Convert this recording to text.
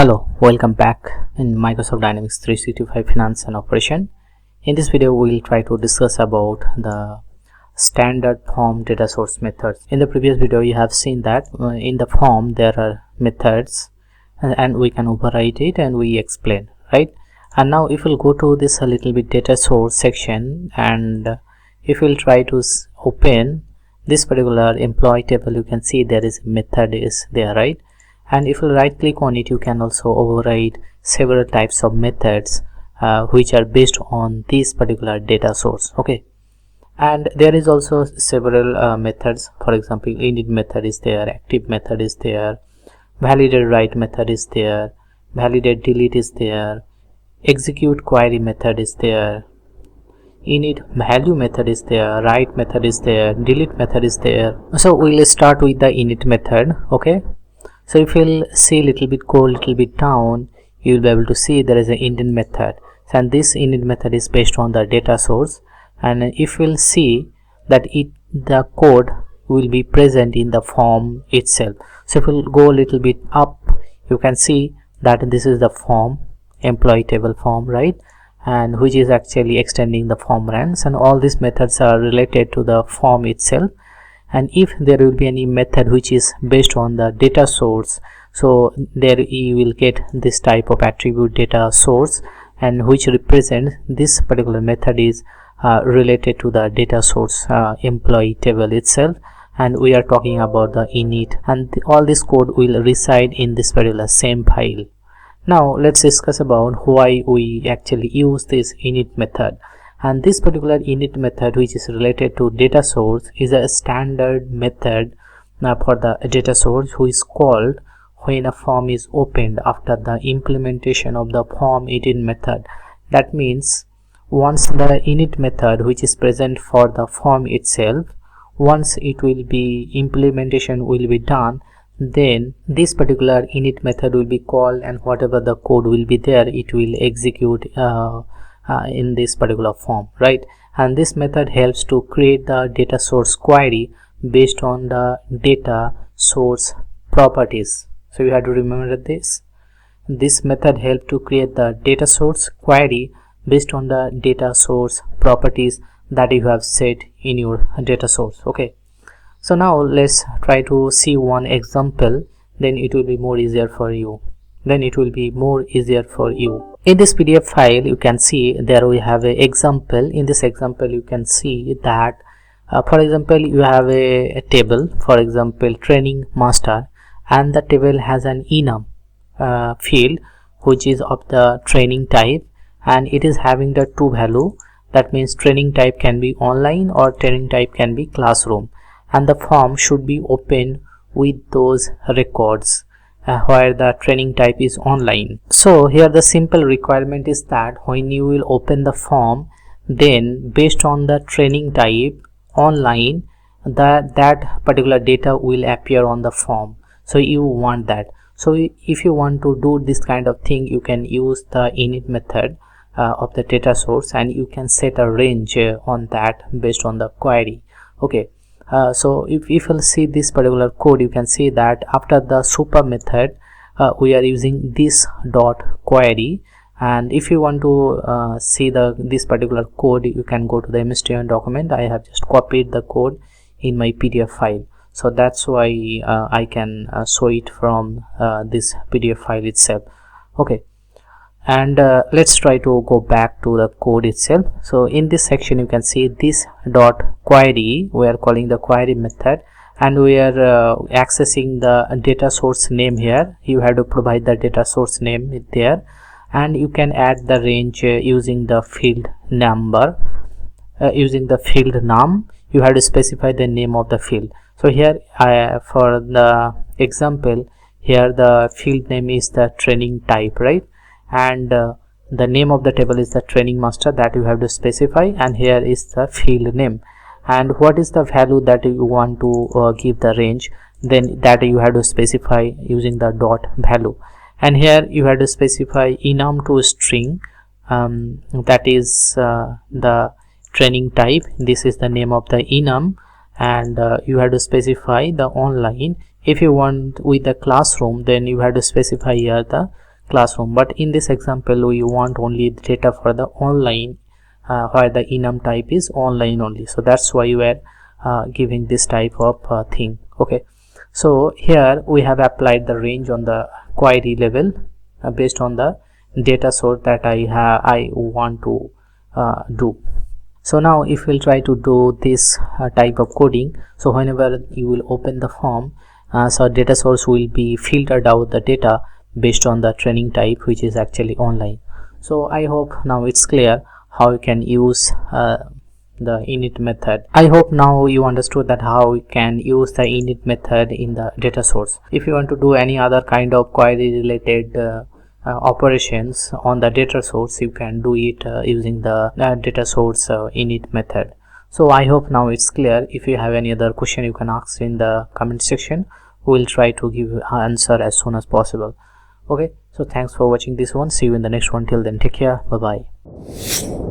Hello, welcome back in Microsoft Dynamics 365 Finance and Operation. In this video, we will try to discuss about the standard form data source methods. In the previous video, you have seen that in the form there are methods and we can override it and we explain, right? And now if we'll go to this a little bit data source section, and if we'll try to open this particular employee table, you can see there is a method is there, right? And if you right click on it, you can also override several types of methods which are based on this particular data source. Okay, and there is also several methods. For example, init method is there, active method is there, validateWrite method is there, validateDelete is there, execute query method is there, init value method is there, write method is there, delete method is there. So we'll start with the init method. Okay, so if you'll see go a little bit down, you'll be able to see there is an init method, and this init method is based on the data source. And if you'll see that the code will be present in the form itself. So if we'll go a little bit up, you can see that this is the form, employee table form, right? And which is actually extending the form ranks, and all these methods are related to the form itself. And if there will be any method which is based on the data source, so there you will get this type of attribute data source, and which represents this particular method is related to the data source employee table itself. And we are talking about the init, and all this code will reside in this particular same file. Now let's discuss about why we actually use this init method. And this particular init method, which is related to data source, is a standard method for the data source, who is called when a form is opened after the implementation of the form init method. That means once the init method, which is present for the form itself, once it will be implementation will be done, then this particular init method will be called, and whatever the code will be there, it will execute in this particular form, right? And this method helps to create the data source query based on the data source properties. So you have to remember this method helps to create the data source query based on the data source properties that you have set in your data source. Okay, so now let's try to see one example, then it will be more easier for you. In this PDF file, you can see there we have an example. In this example, you can see that for example, you have a table, for example training master, and the table has an enum field which is of the training type, and it is having the two value. That means training type can be online or training type can be classroom, and the form should be opened with those records where the training type is online. So here the simple requirement is that when you will open the form, then based on the training type online, that particular data will appear on the form. So you want that. So if you want to do this kind of thing, you can use the init method of the data source, and you can set a range on that based on the query. Okay, so if you'll see this particular code, you can see that after the super method we are using this dot query. And if you want to see this particular code, you can go to the MSTN document. I have just copied the code in my PDF file, so that's why I can show it from this PDF file itself. Okay, and let's try to go back to the code itself. So in this section, you can see this dot query, we are calling the query method, and we are accessing the data source name. Here you have to provide the data source name there, and you can add the range using the field number. Using the field num, you have to specify the name of the field. So here for the example, here the field name is the training type, right? And the name of the table is the training master, that you have to specify, and here is the field name. And what is the value that you want to give the range, then that you have to specify using the dot value. And here you have to specify enum to string, that is the training type. This is the name of the enum, and you have to specify the online. If you want with the classroom, then you have to specify here the classroom, but in this example we want only the data for the online, where the enum type is online only. So that's why we are giving this type of thing. Okay, so here we have applied the range on the query level based on the data source that I want to do. So now if we'll try to do this type of coding, so whenever you will open the form, so data source will be filtered out the data based on the training type, which is actually online. So I hope now it's clear how you can use the init method. I hope now you understood that how you can use the init method in the data source. If you want to do any other kind of query related operations on the data source, you can do it using the data source init method. So I hope now it's clear. If you have any other question, you can ask in the comment section. We will try to give answer as soon as possible. Okay, so thanks for watching this one. See you in the next one. Till then, take care. Bye bye.